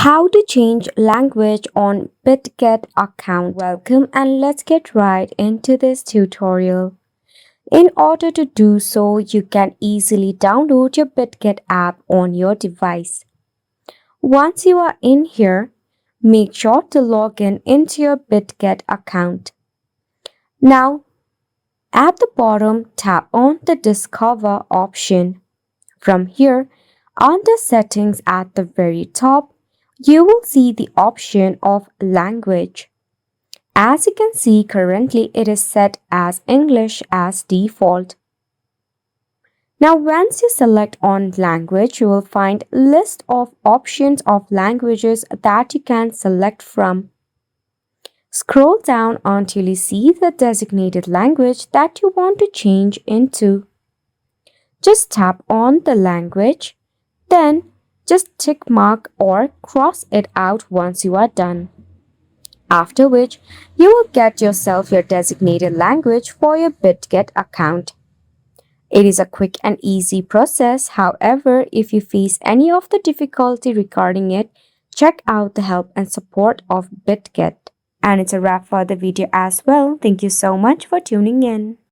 How to change language on Bitget account. Welcome and let's get right into this tutorial. In order to do so, you can easily download your Bitget app on your device. Once you are in here, make sure to log in into your Bitget account. Now, at the bottom, tap on the Discover option. From here, under Settings at the very top, you will see the option of Language. As you can see, currently it is set as English as default. Now once you select on Language, you will find a list of options of languages that you can select from. Scroll down until you see the designated language that you want to change into. Just tap on the language, then just tick mark or cross it out once you are done. After which, you will get yourself your designated language for your Bitget account. It is a quick and easy process. However, if you face any of the difficulty regarding it, check out the help and support of Bitget. And it's a wrap for the video as well. Thank you so much for tuning in.